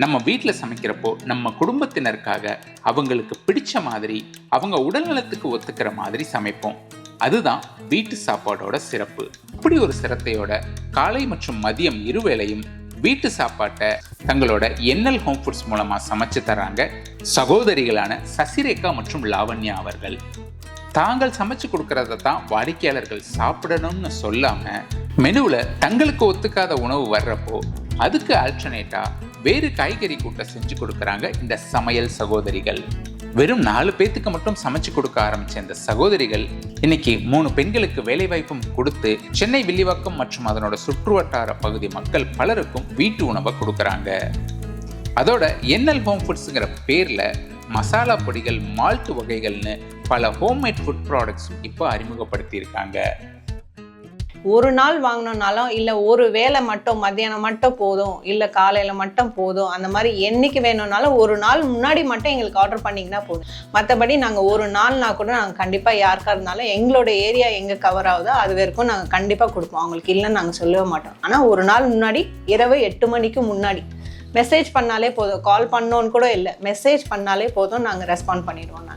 நம்ம வீட்டில் சமைக்கிறப்போ நம்ம குடும்பத்தினருக்காக அவங்களுக்கு பிடிச்ச மாதிரி அவங்க உடல்நலத்துக்கு ஒத்துக்கிற மாதிரி சமைப்போம். அதுதான் வீட்டு சாப்பாடோட சிறப்பு. இப்படி ஒரு சிரத்தையோட காலை மற்றும் மதியம் இருவேளையும் வீட்டு சாப்பாட்டை தங்களோட என்எல் ஹோம் ஃபுட்ஸ் மூலமா சமைச்சு தராங்க சகோதரிகளான சசிரேகா மற்றும் லாவண்யா அவர்கள். தாங்கள் சமைச்சு கொடுக்கறத தான் வாடிக்கையாளர்கள் சாப்பிடணும்னு சொல்லாம மெனுவில் தங்களுக்கு ஒத்துக்காத உணவு வர்றப்போ அதுக்கு ஆல்டர்னேட்டா வேறு காய்கறி கூட்டை செஞ்சு கொடுக்குறாங்க இந்த சமையல் சகோதரிகள். வெறும் 4 பேத்துக்கு மட்டும் சமைச்சு கொடுக்க ஆரம்பிச்ச இந்த சகோதரிகள் இன்னைக்கு 3 பெண்களுக்கு வேலைவாய்ப்பும் கொடுத்து சென்னை வில்லிவாக்கம் மற்றும் அதனோட சுற்றுவட்டார பகுதி மக்கள் பலருக்கும் வீட்டு உணவை கொடுக்குறாங்க. அதோட என்எல் ஹோம் ஃபுட்ஸுங்கிற பேர்ல மசாலா பொடிகள், மால்ட் வகைகள்னு பல ஹோம்மேட் ஃபுட் ப்ராடக்ட்ஸ் இப்போ அறிமுகப்படுத்தி இருக்காங்க. ஒரு நாள் வாங்கினோம்னாலும் இல்லை ஒரு வேளை மட்டும் மத்தியானம் மட்டும் போதும், இல்லை காலையில் மட்டும் போதும், அந்த மாதிரி என்னைக்கு வேணும்னாலும் ஒரு நாள் முன்னாடி மட்டும் எங்களுக்கு ஆர்டர் பண்ணிங்கன்னா போதும். மற்றபடி நாங்கள் ஒரு நாள்னா கூட நாங்கள் கண்டிப்பாக யாருக்காக இருந்தாலும் எங்களோட ஏரியா எங்கே கவர் ஆகுதோ அது வரைக்கும் நாங்கள் கண்டிப்பாக கொடுப்போம். அவங்களுக்கு இல்லைன்னு நாங்கள் சொல்லவே மாட்டோம். ஆனால் ஒரு நாள் முன்னாடி இரவு 8 மணிக்கு முன்னாடி மெசேஜ் பண்ணாலே போதும். கால் பண்ணோன்னு கூட இல்லை, மெசேஜ் பண்ணாலே போதும், நாங்கள் ரெஸ்பாண்ட் பண்ணிடுவோம்.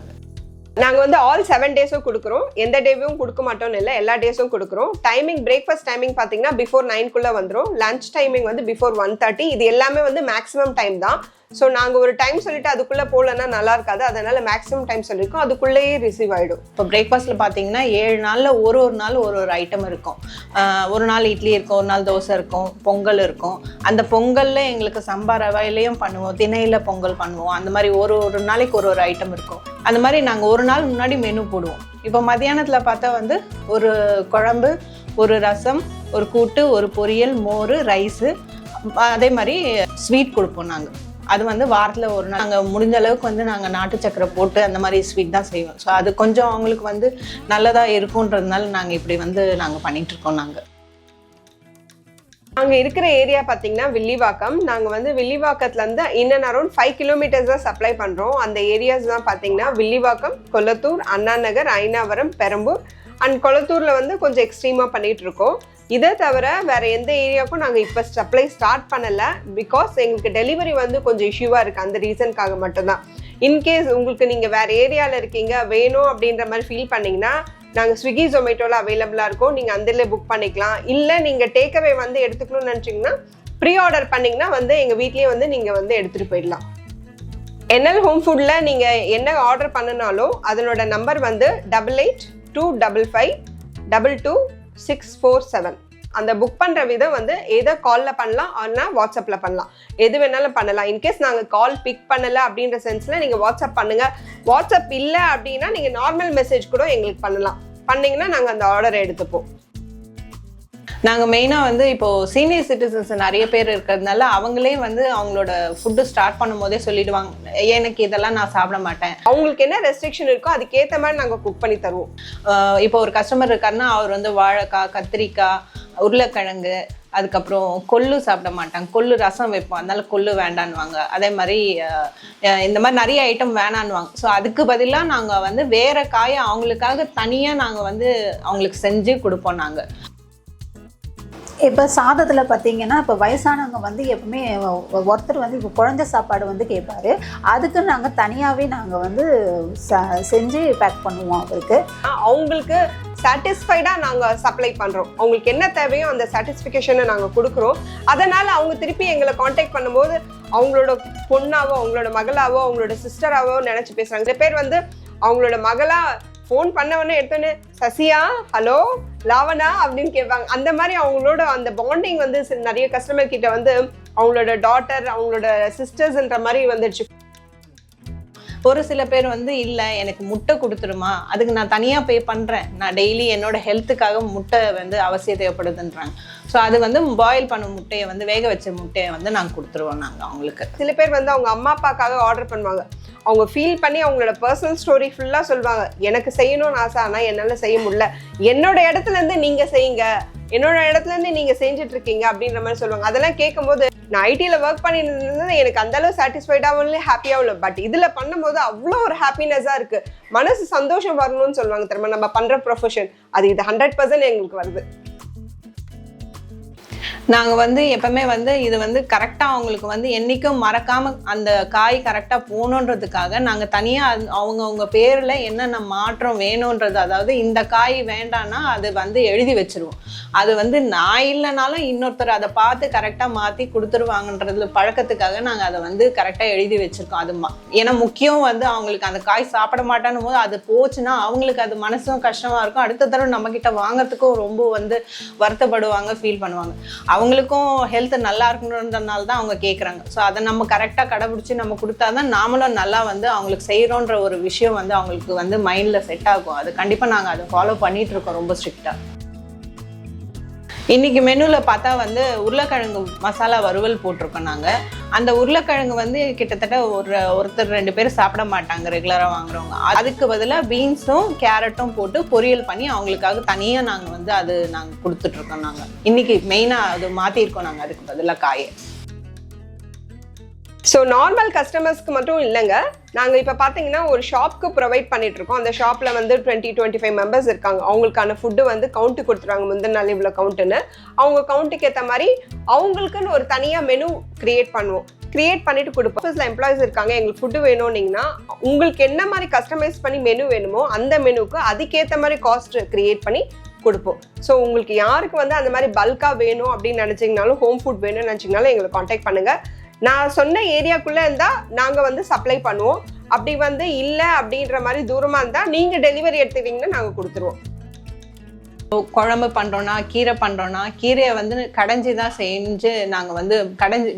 நாங்கள் வந்து ஆல் 7 டேஸும் கொடுக்குறோம். எந்த டேவும் கொடுக்க மாட்டோம்னு இல்லை, எல்லா டேஸும் கொடுக்குறோம். டைமிங் பிரேக்ஃபாஸ்ட் டைமிங் பார்த்தீங்கன்னா பிஃபோர் 9 வந்துடும். லஞ்ச் டைமிங் வந்து பிஃபோர் 1:30. இது எல்லாமே வந்து மேக்ஸிமம் டைம் தான். ஸோ நாங்கள் ஒரு டைம் சொல்லிட்டு அதுக்குள்ளே போகலன்னா நல்லா இருக்காது. அதனால மேக்ஸிமம் டைம் சொல்லியிருக்கோம், அதுக்குள்ளேயே ரிசீவ் ஆகிடும். இப்போ பிரேக்ஃபாஸ்ட்டில் பார்த்தீங்கன்னா 7 நாளில் ஒரு நாள் ஒரு ஐட்டம் இருக்கும். ஒரு நாள் இட்லி இருக்கும், ஒரு நாள் தோசை இருக்கும், பொங்கல் இருக்கும். அந்த பொங்கலில் எங்களுக்கு சம்பா ரவையிலையும் பண்ணுவோம், திணையில் பொங்கல் பண்ணுவோம். அந்த மாதிரி ஒரு நாளைக்கு ஒரு ஐட்டம் இருக்கும். அந்த மாதிரி நாங்கள் ஒரு நாள் முன்னாடி மெனு போடுவோம். இப்போ மத்தியானத்தில் பார்த்தா வந்து ஒரு குழம்பு, ஒரு ரசம், ஒரு கூட்டு, ஒரு பொரியல், மோர், ரைஸு, அதே மாதிரி ஸ்வீட் கொடுப்போம். நாங்கள் அது வந்து வாரத்தில் ஒரு நாள் நாங்கள் முடிஞ்ச அளவுக்கு வந்து நாங்கள் நாட்டு சக்கரை போட்டு அந்த மாதிரி ஸ்வீட் தான் செய்வோம். ஸோ அது கொஞ்சம் அவங்களுக்கு வந்து நல்லதாக இருக்குன்றதுனால நாங்கள் இப்படி வந்து நாங்கள் பண்ணிகிட்ருக்கோம். நாங்கள் இருக்கிற ஏரியா பார்த்தீங்கன்னா வில்லிவாக்கம். நாங்கள் வந்து வில்லிவாக்கத்துலேருந்து இன் அண்ட் அரௌண்ட் 5 கிலோமீட்டர்ஸ் தான் சப்ளை பண்ணுறோம். அந்த ஏரியாஸ் தான் பார்த்தீங்கன்னா வில்லிவாக்கம், கொளத்தூர், அண்ணா நகர், ஐனாவரம், பெரம்பூர் அண்ட் கொளத்தூரில் வந்து கொஞ்சம் எக்ஸ்ட்ரீமாக பண்ணிகிட்டு இருக்கோம். இதை தவிர வேறு எந்த ஏரியாவுக்கும் நாங்கள் இப்போ சப்ளை ஸ்டார்ட் பண்ணலை. பிகாஸ் எங்களுக்கு டெலிவரி வந்து கொஞ்சம் இஷ்யூவாக இருக்குது. அந்த ரீசனுக்காக மட்டும்தான். இன்கேஸ் உங்களுக்கு நீங்கள் வேறு ஏரியாவில் இருக்கீங்க, வேணும் அப்படின்ற மாதிரி ஃபீல் பண்ணிங்கன்னா நாங்கள் ஸ்விக்கி, ஜொமேட்டோவில் அவைலபிளாக இருக்கோம். நீங்கள் அதில் புக் பண்ணிக்கலாம். இல்லை நீங்கள் டேக்அவே வந்து எடுத்துக்கணும்னு நினச்சிங்கன்னா ப்ரீ ஆர்டர் பண்ணிங்கன்னா வந்து எங்கள் வீட்லேயே வந்து நீங்கள் வந்து எடுத்துகிட்டு போயிடலாம். என்எல் ஹோம் ஃபுட்டில் நீங்கள் என்ன ஆர்டர் பண்ணினாலும் அதனோட நம்பர் வந்து 8825552267. அந்த புக் பண்ணுற விதம் வந்து எதை காலில் பண்ணலாம், ஆனால் வாட்ஸ்அப்பில் பண்ணலாம், எது வேணாலும் பண்ணலாம். இன்கேஸ் நாங்கள் கால் பிக் பண்ணலை அப்படின்ற சென்ஸில் நீங்கள் வாட்ஸ்அப் பண்ணுங்கள். வாட்ஸ்அப் இல்லை அப்படின்னா நீங்கள் நார்மல் மெசேஜ் கூட எங்களுக்கு பண்ணலாம். பண்ணிங்கன்னா நாங்கள் அந்த ஆர்டரை எடுத்துப்போம். நாங்கள் மெயினாக வந்து இப்போது சீனியர் சிட்டிசன்ஸ் நிறைய பேர் இருக்கிறதுனால அவங்களே வந்து அவங்களோட ஃபுட்டு ஸ்டார்ட் பண்ணும் போதே சொல்லிடுவாங்க, எனக்கு இதெல்லாம் நான் சாப்பிட மாட்டேன். அவங்களுக்கு என்ன ரெஸ்ட்ரிக்ஷன் இருக்கோ அதுக்கேற்ற மாதிரி நாங்கள் குக் பண்ணி தருவோம். இப்போ ஒரு கஸ்டமர் இருக்காருன்னா அவர் வந்து வாழைக்காய், கத்திரிக்காய், உருளைக்கிழங்கு, அதுக்கப்புறம் கொள்ளு சாப்பிட மாட்டாங்க. கொள்ளு ரசம் வைப்போம், அதனால கொள்ளு வேண்டான்னுவாங்க. அதே மாதிரி இந்த மாதிரி நிறைய ஐட்டம் வேணான்னுவாங்க. ஸோ அதுக்கு பதிலாக நாங்கள் வந்து வேறு காயை அவங்களுக்காக தனியாக நாங்கள் வந்து அவங்களுக்கு செஞ்சு கொடுப்போம். நாங்கள் இப்போ சாதத்தில் பார்த்தீங்கன்னா இப்போ வயசானவங்க வந்து எப்பவுமே ஒருத்தர் வந்து இப்போ குழந்தை சாப்பாடு வந்து கேட்பாரு. அதுக்கு நாங்கள் தனியாகவே நாங்கள் வந்து செஞ்சு பேக் பண்ணுவோம். அவருக்கு அவங்களுக்கு சாட்டிஸ்ஃபைடாக நாங்கள் சப்ளை பண்ணுறோம். அவங்களுக்கு என்ன தேவையோ அந்த சாட்டிஸ்ஃபிகேஷனை நாங்கள் கொடுக்குறோம். அதனால் அவங்க திருப்பி எங்களை காண்டாக்ட் பண்ணும்போது அவங்களோட பொண்ணாவோ, அவங்களோட மகளாவோ, அவங்களோட சிஸ்டராவோ நினச்சி பேசுகிறாங்க. சில பேர் வந்து அவங்களோட மகளா ஃபோன் பண்ணவொடனே எடுத்தோன்னே சசியா, ஹலோ, லாவனா அப்படின்னு கேட்பாங்க. அந்த மாதிரி அவங்களோட அந்த பாண்டிங் வந்து நிறைய கஸ்டமர் கிட்ட வந்து அவங்களோட டாட்டர், அவங்களோட சிஸ்டர்ஸ்ன்ற மாதிரி வந்துடுச்சு. ஒரு சில பேர் வந்து இல்லை எனக்கு முட்டை கொடுத்துருமா, அதுக்கு நான் தனியாக பே பண்ணுறேன், நான் டெய்லி என்னோட ஹெல்த்துக்காக முட்டை வந்து அவசியம் தேவைப்படுதுன்றாங்க. ஸோ அது வந்து பாயில் பண்ண முட்டையை வந்து வேக வச்ச முட்டையை வந்து நாங்கள் கொடுத்துருவோம். நாங்கள் அவங்களுக்கு சில பேர் வந்து அவங்க அம்மா அப்பாக்காக ஆர்டர் பண்ணுவாங்க. அவங்க ஃபீல் பண்ணி அவங்களோட பர்சனல் ஸ்டோரி ஃபுல்லாக சொல்லுவாங்க. எனக்கு செய்யணும்னு ஆசை, ஆனால் என்னால் செய்ய முடியல, என்னோட இடத்துலேருந்து நீங்கள் செய்யுங்க, என்னோட இடத்துலேருந்து நீங்கள் செஞ்சுட்டு இருக்கீங்க அப்படின்ற மாதிரி சொல்லுவாங்க. அதெல்லாம் கேட்கும்போது நான் ஐடியில் ஒர்க் பண்ணியிருந்தது எனக்கு அந்தளவு சாட்டிஸ்ஃபைடாகவும் இல்லை, ஹாப்பியாகவும் இல்லை. பட் இதில் பண்ணும்போது அவ்வளோ ஒரு ஹாப்பினஸாக இருக்குது. மனசு சந்தோஷம் வரணும்னு சொல்லுவாங்க தெரியுமா, நம்ம பண்ணுற ப்ரொஃபஷன் அது இது 100% எங்களுக்கு வருது. நாங்கள் வந்து எப்பவுமே வந்து இது வந்து கரெக்டாக அவங்களுக்கு வந்து என்றைக்கும் மறக்காமல் அந்த காய் கரெக்டாக போகணுன்றதுக்காக நாங்கள் தனியாக அவங்க பேரில் என்னென்ன மாற்றம் வேணுன்றது, அதாவது இந்த காய் வேண்டான்னா அது வந்து எழுதி வச்சிருவோம். அது வந்து நான் இல்லைனாலும் இன்னொருத்தர் அதை பார்த்து கரெக்டாக மாற்றி கொடுத்துருவாங்கன்றது பழக்கத்துக்காக நாங்கள் அதை வந்து கரெக்டாக எழுதி வச்சுருக்கோம். அது ஏன்னா முக்கியம் வந்து அவங்களுக்கு அந்த காய் சாப்பிட மாட்டான்னு போது அது போச்சுன்னா அவங்களுக்கு அது மனசும் கஷ்டமாக இருக்கும். அடுத்த தடவை நம்மக்கிட்ட வாங்கிறதுக்கும் ரொம்ப வந்து வருத்தப்படுவாங்க, ஃபீல் பண்ணுவாங்க. அவங்களுக்கும் ஹெல்த் நல்லா இருக்கணுன்றதுனால தான் அவங்க கேட்குறாங்க. ஸோ அதை நம்ம கரெக்டாக கடைபிடிச்சி நம்ம கொடுத்தா தான் நாமளும் நல்லா வந்து அவங்களுக்கு செய்கிறோன்ற ஒரு விஷயம் வந்து அவங்களுக்கு வந்து மைண்டில் செட் ஆகும். அது கண்டிப்பாக நாங்கள் அதை ஃபாலோ பண்ணிகிட்டு இருக்கோம் ரொம்ப ஸ்ட்ரிக்டாக. இன்றைக்கி மெனுவில் பார்த்தா வந்து உருளைக்கிழங்கு மசாலா வறுவல் போட்டிருக்கோம். நாங்கள் அந்த உருளைக்கிழங்கு வந்து கிட்டத்தட்ட ஒருத்தர் 2 பேர் சாப்பிட மாட்டாங்க ரெகுலராக வாங்குறவங்க. அதுக்கு பதிலாக பீன்ஸும் கேரட்டும் போட்டு பொரியல் பண்ணி அவங்களுக்காக தனியாக நாங்கள் வந்து அது நாங்கள் கொடுத்துட்ருக்கோம். நாங்கள் இன்றைக்கி மெயினாக அது மாற்றிருக்கோம் நாங்கள் அதுக்கு பதிலாக காயை. ஸோ நார்மல் கஸ்டமர்ஸ்க்கு மட்டும் இல்லைங்க, நாங்கள் இப்போ பார்த்தீங்கன்னா ஒரு ஷாப்க்கு ப்ரொவைட் பண்ணிட்டு இருக்கோம். அந்த ஷாப்பில் வந்து 20-25 மெம்பர்ஸ் இருக்காங்க. அவங்களுக்கான ஃபுட்டு வந்து கவுண்ட்டு கொடுத்துருவாங்க, முந்தின நாள் இவ்வளோ கவுண்ட்டுன்னு. அவங்க கவுண்ட்டுக்கு ஏற்ற மாதிரி அவங்களுக்குன்னு ஒரு தனியாக மெனு கிரியேட் பண்ணுவோம். கிரியேட் பண்ணிட்டு கொடுப்போம். ஆஃபீஸில் எம்ப்ளாயிஸ் இருக்காங்க, எங்களுக்கு ஃபுட்டு வேணும்னீங்கன்னா உங்களுக்கு என்ன மாதிரி கஸ்டமைஸ் பண்ணி மெனு வேணுமோ அந்த மெனுக்கு அதுக்கேற்ற மாதிரி காஸ்ட் கிரியேட் பண்ணி கொடுப்போம். ஸோ உங்களுக்கு யாருக்கு வந்து அந்த மாதிரி பல்காக வேணும் அப்படின்னு நினச்சிங்கனாலும், ஹோம் ஃபுட் வேணும்னு நினச்சிங்கனாலும் எங்களை காண்டாக்ட் பண்ணுங்கள். நான் சொன்ன ஏரியாக்குள்ளே இருந்தால் நாங்கள் வந்து சப்ளை பண்ணுவோம். அப்படி வந்து இல்லை அப்படின்ற மாதிரி தூரமாக இருந்தால் நீங்கள் டெலிவரி எடுத்துக்கிட்டிங்கன்னா நாங்கள் கொடுத்துருவோம். குழம்பு பண்ணுறோன்னா, கீரை பண்ணுறோன்னா, கீரையை வந்து கடைஞ்சி தான் செஞ்சு நாங்கள் வந்து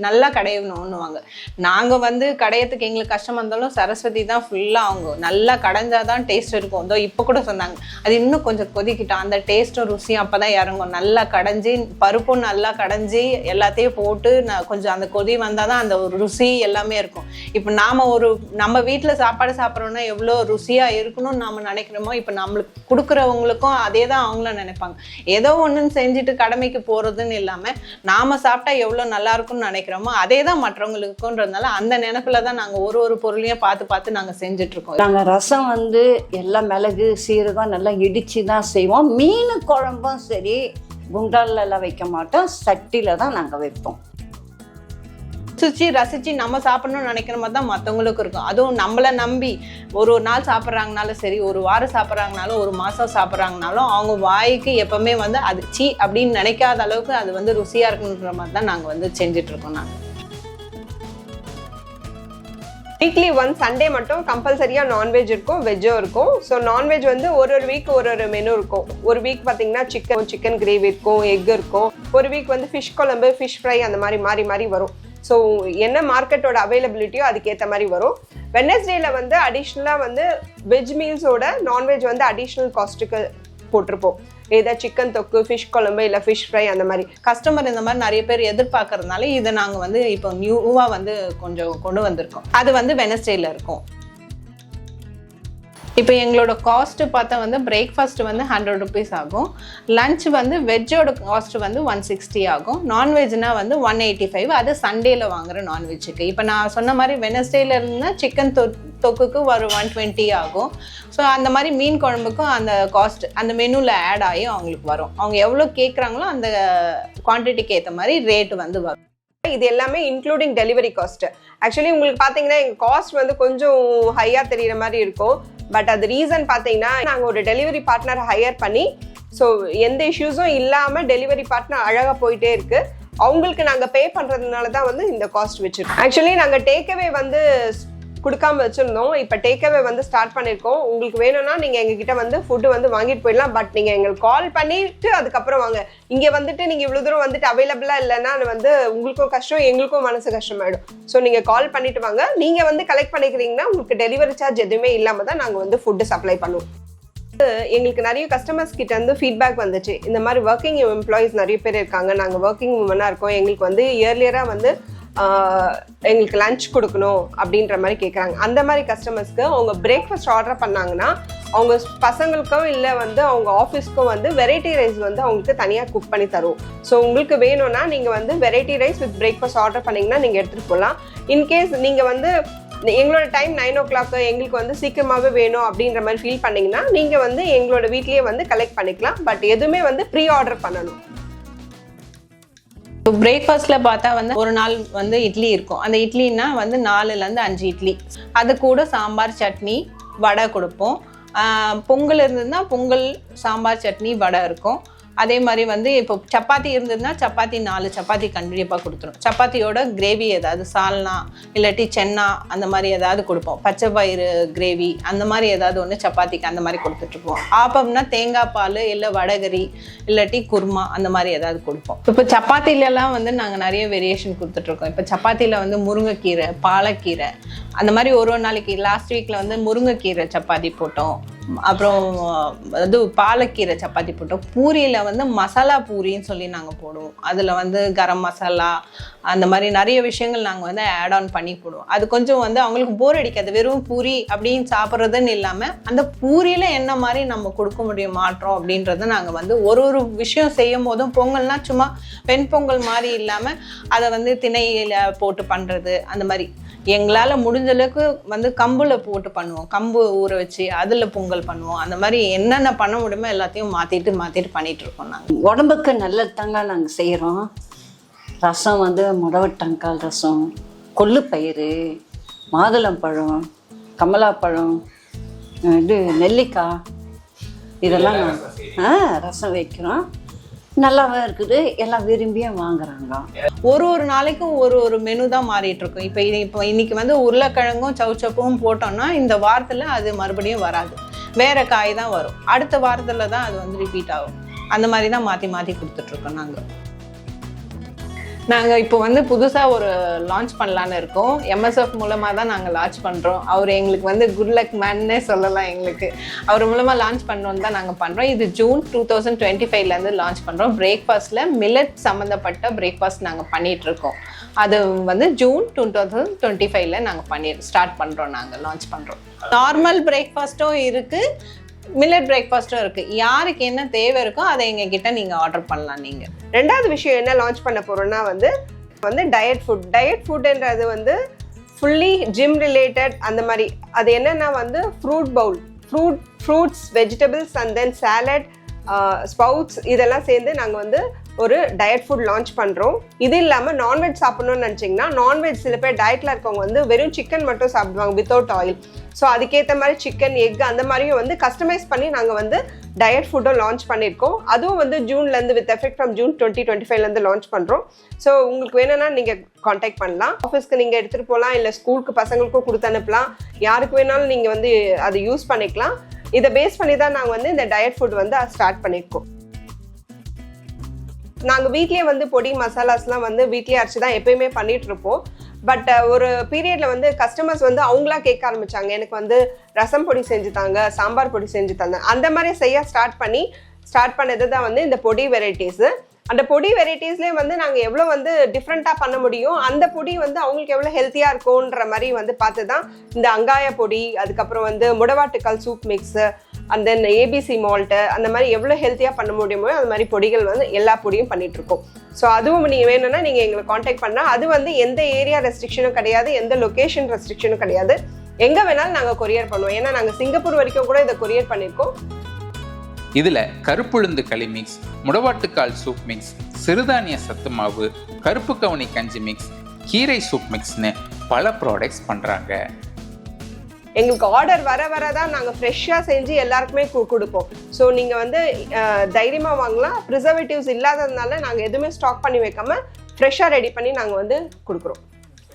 நல்லா கடையணுன்னுவாங்க. நாங்கள் வந்து கடையத்துக்கு எங்களுக்கு கஷ்டமாக இருந்தாலும் சரஸ்வதி தான் ஃபுல்லாக அவங்க நல்லா கடைஞ்சால் தான் டேஸ்ட் இருக்கும். அதோ இப்போ கூட சொன்னாங்க அது இன்னும் கொஞ்சம் கொதிக்கிட்டோம், அந்த டேஸ்ட்டும் ருசியும் அப்போ தான் இறங்கும். நல்லா கடைஞ்சி பருப்பும் நல்லா கடைஞ்சி எல்லாத்தையும் போட்டு கொஞ்சம் அந்த கொதி வந்தால் தான் அந்த ஒரு ருசி எல்லாமே இருக்கும். இப்போ நம்ம வீட்டில் சாப்பாடு சாப்பிட்றோன்னா எவ்வளோ ருசியாக இருக்கணும்னு நாம் நினைக்கிறோமோ, இப்போ நம்மளுக்கு கொடுக்குறவங்களுக்கும் அதே தான் அவங்களும் நினைப்பாங்க. ஏதோ ஒண்ணுன்னு செஞ்சுட்டு கடமைக்கு போறதுன்னு இல்லாம நாம சாப்பிட்டா எவ்வளவு நல்லா இருக்கும்னு நினைக்கிறோமோ அதே தான் மற்றவங்களுக்குன்றதுனால அந்த நினைப்புல தான் நாங்க ஒரு பொருளையும் பார்த்து நாங்க செஞ்சுட்டு இருக்கோம். நாங்க ரசம் வந்து எல்லாம் மிளகு சீரகம் நல்லா இடிச்சு தான் செய்வோம். மீன் குழம்பும் சரி குண்டால எல்லாம் வைக்க மாட்டோம், சட்டியில தான் நாங்க வைப்போம். ரசிச்சு நம்ம சாப்பிடணும்னு நினைக்கிற மாதிரி தான் மற்றவங்களுக்கும் இருக்கும். அதுவும் நம்மளை நம்பி ஒரு நாள் சாப்பிட்றாங்கனாலும் சரி, ஒரு வாரம் சாப்பிட்றாங்கனாலும், ஒரு மாதம் சாப்பிட்றாங்கனாலும் அவங்க வாய்க்கு எப்பவுமே வந்து அது சீ அப்படின்னு நினைக்காத அளவுக்கு அது வந்து ருசியாக இருக்குன்ற மாதிரி தான் நாங்கள் வந்து செஞ்சிட்ருக்கோம். நாங்கள் வீக்லி 1 சண்டே மட்டும் கம்பல்சரியாக நான்வெஜ் இருக்கும், வெஜ்ஜும் இருக்கும். ஸோ நான்வெஜ் வந்து ஒரு வீக் ஒரு மெனு இருக்கும். ஒரு வீக் பார்த்தீங்கன்னா சிக்கன் கிரேவி இருக்கும், எக் இருக்கும். ஒரு வீக் வந்து ஃபிஷ் குழம்பு, ஃபிஷ் ஃப்ரை அந்த மாதிரி மாறி வரும். ஸோ என்ன மார்க்கெட்டோட அவைலபிலிட்டியோ அதுக்கேற்ற மாதிரி வரும். வெட்னஸ்டேல வந்து அடிஷ்னலாக வந்து வெஜ் மீல்ஸோட நான்வெஜ் வந்து அடிஷ்னல் காஸ்ட்டுக்கு போட்டிருப்போம். ஏதாவது சிக்கன் தொக்கு, ஃபிஷ் குழம்பு, இல்லை ஃபிஷ் ஃப்ரை அந்த மாதிரி. கஸ்டமர் இந்த மாதிரி நிறைய பேர் எதிர்பார்க்கறதுனால இதை நாங்கள் வந்து இப்போ நியூவாக வந்து கொஞ்சம் கொண்டு வந்திருக்கோம். அது வந்து வெட்னஸ்டேல இருக்கும். இப்போ எங்களோட காஸ்ட்டு பார்த்தா வந்து பிரேக்ஃபாஸ்ட் வந்து 100 rupees ஆகும். லஞ்ச் வந்து வெஜ்ஜோட காஸ்ட் வந்து 160 ஆகும். நான்வெஜ்னா வந்து 185. அது சண்டேல வாங்குற நான்வெஜ்ஜுக்கு. இப்போ நான் சொன்ன மாதிரி வெட்னஸ்டேல இருந்தால் சிக்கன் தொக்குக்கு ஒரு 120 ஆகும். ஸோ அந்த மாதிரி மீன் குழம்புக்கும் அந்த காஸ்ட் அந்த மெனுவில் ஆட் ஆகி அவங்களுக்கு வரும். அவங்க எவ்வளோ கேட்குறாங்களோ அந்த குவான்டிட்டிக்கு ஏற்ற மாதிரி ரேட்டு வந்து வரும். இது எல்லாமே இன்க்ளூடிங் டெலிவரி காஸ்ட். ஆக்சுவலி உங்களுக்கு பார்த்தீங்கன்னா எங்கள் காஸ்ட் வந்து கொஞ்சம் ஹையாக தெரிகிற மாதிரி இருக்கும். பட் அது ரீசன் பார்த்தீங்கன்னா நாங்கள் ஒரு டெலிவரி பார்ட்னர் ஹையர் பண்ணி, ஸோ எந்த இஷ்யூஸும் இல்லாமல் டெலிவரி பார்ட்னர் அழகாக போயிட்டே இருக்கு. அவங்களுக்கு நாங்கள் பே பண்ணுறதுனால தான் வந்து இந்த காஸ்ட் வச்சுருக்கோம். ஆக்சுவலி நாங்கள் டேக்அவே வந்து கொடுக்காம வச்சுருந்தோம். இப்போ டேக்அவே வந்து ஸ்டார்ட் பண்ணியிருக்கோம். உங்களுக்கு வேணும்னா நீங்கள் எங்ககிட்ட வந்து ஃபுட்டு வந்து வாங்கிட்டு போயிடலாம். பட் நீங்கள் எங்களுக்கு கால் பண்ணிவிட்டு அதுக்கப்புறம் வாங்க. இங்கே வந்துட்டு நீங்கள் இவ்வளோ தூரம் வந்துட்டு அவைலபிளாக இல்லைன்னா வந்து உங்களுக்கும் கஷ்டம், எங்களுக்கும் மனசு கஷ்டமாயிடும். ஸோ நீங்கள் கால் பண்ணிட்டு வாங்க. நீங்கள் வந்து கலெக்ட் பண்ணிக்கிறீங்கன்னா உங்களுக்கு டெலிவரி சார்ஜ் எதுவுமே இல்லாமல் தான் நாங்கள் வந்து ஃபுட்டு சப்ளை பண்ணுவோம். எங்களுக்கு நிறைய கஸ்டமர்ஸ் கிட்ட வந்து ஃபீட்பேக் வந்துச்சு. இந்த மாதிரி ஒர்க்கிங் எம்ப்ளாயிஸ் நிறைய பேர் இருக்காங்க, நாங்கள் ஒர்க்கிங் உமனாக இருக்கோம், எங்களுக்கு வந்து இயர்லியராக வந்து எங்களுக்கு லஞ்ச் கொடுக்கணும் அப்படின்ற மாதிரி கேட்குறாங்க. அந்த மாதிரி கஸ்டமர்ஸ்க்கு அவங்க பிரேக்ஃபாஸ்ட் ஆர்டர் பண்ணாங்கன்னா அவங்க பசங்களுக்கும் இல்லை வந்து அவங்க ஆஃபீஸ்க்கும் வந்து வெரைட்டி ரைஸ் வந்து அவங்களுக்கு தனியாக குக் பண்ணி தருவோம். ஸோ உங்களுக்கு வேணும்னா நீங்கள் வந்து variety rice with breakfast order பண்ணிங்கன்னா நீங்கள் எடுத்துகிட்டு போகலாம். இன்கேஸ் நீங்கள் வந்து எங்களோட டைம் 9 o'clock எங்களுக்கு வந்து சீக்கிரமாகவே வேணும் அப்படின்ற மாதிரி ஃபீல் பண்ணிங்கன்னா நீங்கள் வந்து எங்களோட வீட்லேயே வந்து கலெக்ட் பண்ணிக்கலாம். பட் எதுவுமே வந்து ப்ரீ ஆர்டர் பண்ணணும். இப்போ பிரேக்ஃபாஸ்ட்டில் பார்த்தா வந்து ஒரு நாள் வந்து இட்லி இருக்கும். அந்த இட்லின்னா வந்து 4லேருந்து 5 இட்லி. அது கூட சாம்பார், சட்னி, வடை கொடுப்போம். பொங்கல் இருந்ததுன்னா பொங்கல், சாம்பார், சட்னி, வடை இருக்கும். அதே மாதிரி வந்து இப்போ சப்பாத்தி இருந்ததுன்னா சப்பாத்தி 4 சப்பாத்தி கண்டிப்பாக கொடுத்துரும். சப்பாத்தியோட கிரேவி ஏதாவது சால்னா இல்லாட்டி சென்னா அந்த மாதிரி ஏதாவது கொடுப்போம். பச்சை பயிறு கிரேவி அந்த மாதிரி ஏதாவது ஒன்று சப்பாத்திக்கு அந்த மாதிரி கொடுத்துட்ருப்போம். ஆப்பம்னா தேங்காய் பால் இல்லை வடகரி இல்லாட்டி குருமா அந்த மாதிரி ஏதாவது கொடுப்போம். இப்போ சப்பாத்திலலாம் வந்து நாங்கள் நிறைய வேரியேஷன் கொடுத்துட்ருக்கோம். இப்போ சப்பாத்தியில் வந்து முருங்கைக்கீரை, பாலக்கீரை அந்த மாதிரி ஒரு நாளைக்கு லாஸ்ட் வீக்கில் வந்து முருங்கைக்கீரை சப்பாத்தி போட்டோம். அப்புறம் அது பாலக்கீரை சப்பாத்தி போட்டோம். பூரியில் வந்து மசாலா பூரின்னு சொல்லி நாங்கள் போடுவோம். அதில் வந்து கரம் மசாலா அந்த மாதிரி நிறைய விஷயங்கள் நாங்கள் வந்து ஆட் ஆன் பண்ணி போடுவோம். அது கொஞ்சம் வந்து அவங்களுக்கு போர் அடிக்காது. வெறும் பூரி அப்படின்னு சாப்பிட்றதுன்னு இல்லாமல் அந்த பூரியில் என்ன மாதிரி நம்ம கொடுக்க முடியும் மாற்றோம் அப்படின்றத நாங்கள் வந்து ஒரு விஷயம் செய்யும் போதும் பொங்கல்னால் சும்மா வெண்பொங்கல் மாதிரி இல்லாமல் அதை வந்து திணையில் போட்டு பண்ணுறது அந்த மாதிரி எங்களால் முடிஞ்ச அளவுக்கு வந்து கம்பில் போட்டு பண்ணுவோம். கம்பு ஊற வச்சு அதில் பொங்கல் பண்ணுவோம். அந்த மாதிரி என்னென்ன பண்ண முடியுமோ எல்லாத்தையும் மாற்றிட்டு பண்ணிகிட்ருக்கோம். நாங்கள் உடம்புக்கு நல்லதாங்க நாங்கள் செய்கிறோம். ரசம் வந்து முடவட்டங்கால் ரசம், கொள்ளுப்பயிறு, மாதுளம்பழம், கமலாப்பழம், இது நெல்லிக்காய் இதெல்லாம் ரசம் வைக்கிறோம். நல்லாவே இருக்குது. எல்லாம் விரும்பியும் வாங்குறாங்க. ஒரு நாளைக்கும் ஒரு மெனு தான் மாறிட்டு இருக்கும். இப்போ இன்னைக்கு வந்து உருளைக்கிழங்கும் சவுச்சப்பும் போட்டோம்னா இந்த வாரத்தில் அது மறுபடியும் வராது. வேற காய் தான் வரும். அடுத்த வாரத்தில் தான் அது வந்து ரிப்பீட் ஆகும். அந்த மாதிரி தான் மாற்றி கொடுத்துட்ருக்கோம். நாங்கள் இப்போ வந்து புதுசாக ஒரு லான்ச் பண்ணலான்னு இருக்கோம். எம்எஸ்எஃப் மூலமாக தான் நாங்கள் லான்ச் பண்ணுறோம். அவர் எங்களுக்கு வந்து குட் லக் மேன்னே சொல்லலாம். எங்களுக்கு அவர் மூலமாக லான்ச் பண்ணோன்னு தான் நாங்கள் பண்ணுறோம். இது ஜூன் 2025 லான்ச் பண்ணுறோம். பிரேக்ஃபாஸ்ட்டில் மில்லட் சம்மந்தப்பட்ட பிரேக்ஃபாஸ்ட் நாங்கள் பண்ணிகிட்ருக்கோம். அது வந்து ஜூன் 2025 நாங்கள் ஸ்டார்ட் பண்ணுறோம். நாங்கள் லான்ச் பண்ணுறோம். நார்மல் பிரேக்ஃபாஸ்ட்டும் இருக்குது, மில்லட் பிரேக்ஃபாஸ்ட்டும் இருக்குது. யாருக்கு என்ன தேவை இருக்கோ அதை எங்ககிட்ட நீங்கள் ஆர்டர் பண்ணலாம். நீங்கள் ரெண்டாவது விஷயம் என்ன லான்ச் பண்ண போகிறோம்னா வந்து டயட் ஃபுட்ன்றது வந்து ஃபுல்லி ஜிம் ரிலேட்டட் அந்த மாதிரி. அது என்னென்னா வந்து fruit bowl, fruits, vegetables and then salad, sprouts இதெல்லாம் சேர்ந்து நாங்கள் வந்து ஒரு டயட் ஃபுட் லான்ச் பண்ணுறோம். இது இல்லாமல் நான்வெஜ் சாப்பிட்ணுன்னு நினச்சிங்கன்னா, நான்வெஜ் சில பேர் டயட்டில் இருக்கவங்க வந்து வெறும் சிக்கன் மட்டும் சாப்பிடுவாங்க வித்தவுட் ஆயில். ஸோ அதுக்கேற்ற மாதிரி சிக்கன், எக் அந்த மாதிரியும் வந்து கஸ்டமைஸ் பண்ணி நாங்கள் வந்து டயட் ஃபுட்டும் லான்ச் பண்ணியிருக்கோம். அதுவும் வந்து ஜூன்லேருந்து with effect from June 2025 launch பண்ணுறோம். ஸோ உங்களுக்கு வேணும்னா நீங்கள் காண்டாக்ட் பண்ணலாம். ஆஃபீஸ்க்கு நீங்கள் எடுத்துகிட்டு போகலாம், இல்லை ஸ்கூலுக்கு பசங்களுக்கும் கொடுத்து அனுப்பலாம். யாருக்கு வேணாலும் நீங்கள் வந்து அதை யூஸ் பண்ணிக்கலாம். இதை பேஸ் பண்ணி தான் நாங்கள் வந்து இந்த டயட் ஃபுட் வந்து ஸ்டார்ட் பண்ணியிருக்கோம். நாங்கள் வீட்லேயே வந்து பொடி மசாலாஸ்லாம் வந்து வீட்லேயே அரைச்சி தான் எப்பயுமே பண்ணிட்டு இருப்போம். பட் ஒரு பீரியட்ல வந்து கஸ்டமர்ஸ் வந்து அவங்களா கேட்க ஆரம்பிச்சாங்க, எனக்கு வந்து ரசம் பொடி செஞ்சு தாங்க, சாம்பார் பொடி செஞ்சு தாங்க. அந்த மாதிரி செய்ய ஸ்டார்ட் பண்ணது தான் வந்து இந்த பொடி வெரைட்டிஸு. அந்த பொடி வெரைட்டிஸ்லேயே வந்து நாங்கள் எவ்வளோ வந்து டிஃப்ரெண்ட்டாக பண்ண முடியும், அந்த பொடி வந்து அவங்களுக்கு எவ்வளோ ஹெல்த்தியாக இருக்கும்ன்ற மாதிரி வந்து பார்த்து தான் இந்த அங்காய பொடி, அதுக்கப்புறம் வந்து முடவாட்டுக்கால் soup mix, and then ABC malt, அந்த மாதிரி எவ்வளோ ஹெல்த்தியாக பண்ண முடியுமோ அது மாதிரி பொடிகள் வந்து எல்லா பொடியும் பண்ணிகிட்ருக்கோம். ஸோ அதுவும் நீங்கள் வேணும்னா நீங்கள் எங்களை காண்டாக்ட் பண்ணால், அது வந்து எந்த ஏரியா ரெஸ்ட்ரிக்ஷனும் கிடையாது, எந்த லொக்கேஷன் ரெஸ்ட்ரிக்ஷனும் கிடையாது. எங்கே வேணாலும் நாங்கள் கொரியர் பண்ணுவோம். ஏன்னா நாங்கள் சிங்கப்பூர் வரைக்கும் கூட இதை கொரியர் பண்ணியிருக்கோம். இதில் கருப்புளுந்து களி மிக்ஸ், முடவாட்டுக்கால் சூப் மிக்ஸ், சிறுதானிய சத்து மாவு, கருப்பு கவுனி கஞ்சி மிக்ஸ், கீரை சூப் மிக்ஸ்னு பல ப்ராடக்ட்ஸ் பண்ணுறாங்க. எங்களுக்கு ஆர்டர் வர தான் நாங்கள் ஃப்ரெஷ்ஷாக செஞ்சு எல்லாருக்குமே கொடுப்போம். ஸோ நீங்கள் வந்து தைரியமாக வாங்கலாம். ப்ரிசர்வேட்டிவ்ஸ் இல்லாததுனால நாங்கள் எதுவுமே ஸ்டாக் பண்ணி வைக்காமல் ஃப்ரெஷ்ஷாக ரெடி பண்ணி நாங்கள் வந்து கொடுக்குறோம்.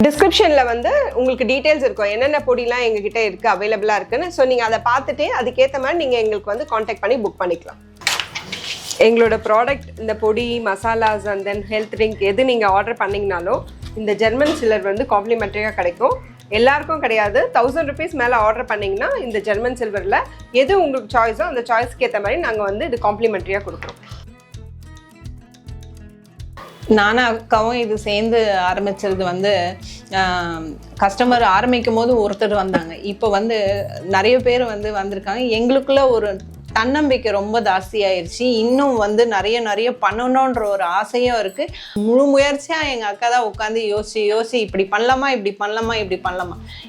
டிஸ்கிரிப்ஷனில் வந்து உங்களுக்கு டீட்டெயில்ஸ் இருக்கும், என்னென்ன பொடிலாம் எங்ககிட்ட இருக்குது, அவைலபிளாக இருக்குன்னு. ஸோ நீங்கள் அதை பார்த்துட்டு அதுக்கேற்ற மாதிரி நீங்கள் எங்களுக்கு வந்து காண்டாக்ட் பண்ணி புக் பண்ணிக்கலாம். எங்களோட ப்ராடக்ட் இந்த பொடி, மசாலாஸ் அண்ட் தென் ஹெல்த் ட்ரிங்க் எது நீங்கள் ஆர்டர் பண்ணிங்கனாலும் இந்த ஜெர்மன் சில்லர் வந்து காம்ப்ளிமெண்ட்ரியாக கிடைக்கும். எல்லாருக்கும் கிடையாது. 1000 rupees மேலே ஆர்டர் பண்ணிங்கன்னா இந்த ஜெர்மன் சில்வரில் எது உங்களுக்கு சாய்ஸோ அந்த சாய்ஸ்க்கு ஏற்ற மாதிரி நாங்கள் வந்து இது காம்ப்ளிமெண்ட்ரியாக கொடுக்குறோம். நானும் அக்காவும் இது சேர்ந்து ஆரம்பிச்சது வந்து கஸ்டமர் ஆரம்பிக்கும் போது ஒருத்தர் வந்தாங்க. இப்போ வந்து நிறைய பேர் வந்து வந்திருக்காங்க. எங்களுக்குள்ள ஒரு தன்னம்பிக்கை ரொம்ப ஜாஸ்தியாயிருச்சு. இன்னும் வந்து நிறைய பண்ணணுன்ற ஒரு ஆசையும் இருக்கு. முழு முயற்சியா எங்க அக்கா தான் உட்காந்து யோசி இப்படி பண்ணலாமா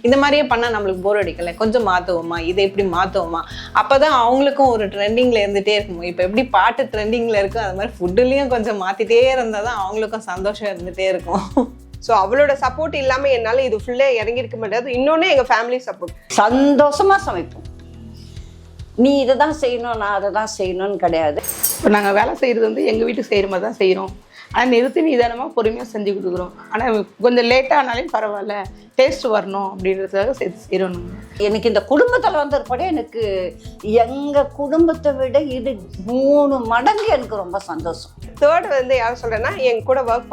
இந்த மாதிரியே பண்ணா நம்மளுக்கு போர் அடிக்கல, கொஞ்சம் மாத்துவோமா, இதை எப்படி மாத்துவோமா. அப்பதான் அவங்களுக்கும் ஒரு ட்ரெண்டிங்ல இருந்துட்டே இருக்கும். இப்ப எப்படி பாட்டு ட்ரெண்டிங்ல இருக்கு அது மாதிரி ஃபுட்டுலயும் கொஞ்சம் மாத்திட்டே இருந்தாதான் அவங்களுக்கும் சந்தோஷம் இருந்துட்டே இருக்கும். ஸோ அவளோட சப்போர்ட் இல்லாமல் என்னால் இது ஃபுல்லாக இறங்கியிருக்க முடியாது. இன்னொன்று எங்கள் ஃபேமிலி சப்போர்ட். சந்தோஷமாக சமைப்போம். நீ இதை தான் செய்யணும், நான் அதை தான் செய்யணும்னு கிடையாது. இப்போ நாங்கள் வேலை செய்கிறது வந்து எங்கள் வீட்டுக்கு செய்கிற மாதிரி தான் செய்கிறோம். ஆனால் நிறுத்தி நிதானமாக பொறுமையாக செஞ்சு கொடுக்குறோம். ஆனால் கொஞ்சம் லேட்டானாலும் பரவாயில்ல, டேஸ்ட் வரணும் அப்படின்றதுக்காக சேர்த்து செய்கிறோம். எனக்கு இந்த குடும்பத்தில் வந்திருப்பட எனக்கு எங்கள் குடும்பத்தை விட இது 3 மடங்கு எனக்கு ரொம்ப சந்தோஷம். தேர்ட் வந்து யார் சொல்கிறேன்னா, என் கூட ஒர்க்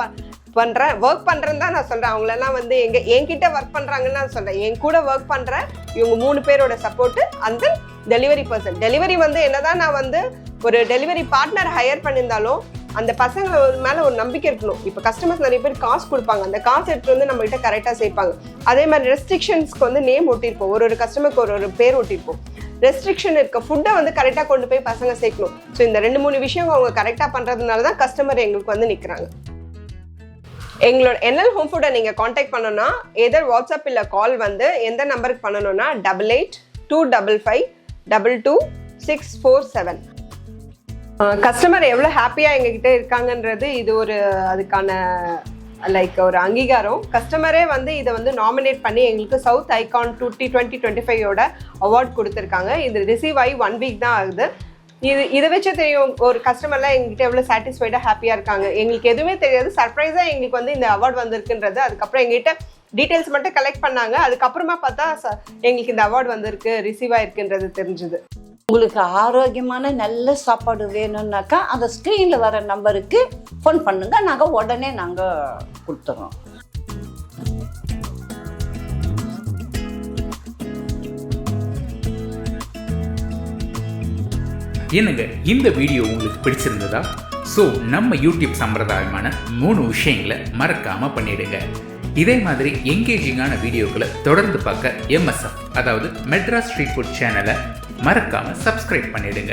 பண்ணுறேன்னு தான் நான் சொல்கிறேன். அவங்களெல்லாம் வந்து என்கிட்ட ஒர்க் பண்ணுறாங்கன்னு நான் சொல்கிறேன். என் கூட ஒர்க் பண்ணுற இவங்க 3 பேரோட சப்போர்ட்டு. அந்த டெலிவரி பர்சன் டெலிவரி வந்து என்னதான் நான் வந்து ஒரு டெலிவரி பார்ட்னர் ஹையர் பண்ணியிருந்தாலும் அந்த பசங்களை மேலே ஒரு நம்பிக்கை இருக்கணும். இப்போ கஸ்டமர்ஸ் நிறைய பேர் காசு கொடுப்பாங்க, அந்த காசு எடுத்து வந்து நம்மகிட்ட கரெக்டாக சேர்ப்பாங்க. அதே மாதிரி ரெஸ்ட்ரிக்ஷன்ஸ்க்கு வந்து நேம் ஒட்டியிருப்போம், ஒரு கஸ்டமருக்கு ஒரு பேர் ஒட்டியிருப்போம். ரெஸ்ட்ரிக்ஷன் இருக்க ஃபுட்டை வந்து கரெக்டாக கொண்டு போய் பசங்க சேர்க்கணும். ஸோ இந்த 2-3 விஷயம் அவங்க கரெக்டாக பண்ணுறதுனால தான் கஸ்டமர் எங்களுக்கு வந்து நிற்கிறாங்க. எங்களோட NL ஹோம் ஃபுட்டை நீங்கள் காண்டாக்ட் பண்ணணும்னா எதர் வாட்ஸ்அப் இல்லை கால் வந்து எந்த நம்பருக்கு பண்ணணும்னா 8825552647. கஸ்டமர் எவ்வளோ ஹாப்பியாக எங்ககிட்ட இருக்காங்கன்றது இது ஒரு அதுக்கான லைக் ஒரு அங்கீகாரம். கஸ்டமரே வந்து இதை வந்து நாமினேட் பண்ணி எங்களுக்கு சவுத் ஐகான் 2025 அவார்ட் கொடுத்துருக்காங்க. இது ரிசீவ் ஆகி 1 வீக் தான் ஆகுது. இதை வச்சு தெரியும் ஒரு கஸ்டமர்லாம் எங்ககிட்ட எவ்வளோ சாட்டிஸ்ஃபைடாக ஹாப்பியாக இருக்காங்க. எங்களுக்கு எதுவுமே தெரியாது, சர்ப்ரைஸாக எங்களுக்கு வந்து இந்த அவார்ட் வந்திருக்குன்றது. அதுக்கப்புறம் எங்ககிட்ட டீட்டெயில்ஸ் மட்டும் கலெக்ட் பண்ணாங்க. அதுக்கப்புறமா பார்த்தா எங்களுக்கு இந்த அவார்ட் வந்திருக்கு, ரிசீவ் ஆயிருக்குன்றது தெரிஞ்சுது. உங்களுக்கு ஆரோக்கியமான நல்ல சாப்பாடு வேணும்னாக்கா அந்த ஸ்க்ரீனில் வர நம்பருக்கு ஃபோன் பண்ணுங்க, நாங்கள் உடனே நாங்கள் கொடுத்துறோம். என்னங்க இந்த வீடியோ உங்களுக்கு பிடிச்சிருந்ததா? ஸோ நம்ம யூடியூப் சம்பிரதாயமான 3 விஷயங்களை மறக்காமல் பண்ணிடுங்க. இதே மாதிரி எங்கேஜிங்கான வீடியோக்களை தொடர்ந்து பார்க்க MSF அதாவது மெட்ராஸ் ஸ்ட்ரீட் ஃபுட் சேனலை மறக்காமல் சப்ஸ்கிரைப் பண்ணிடுங்க.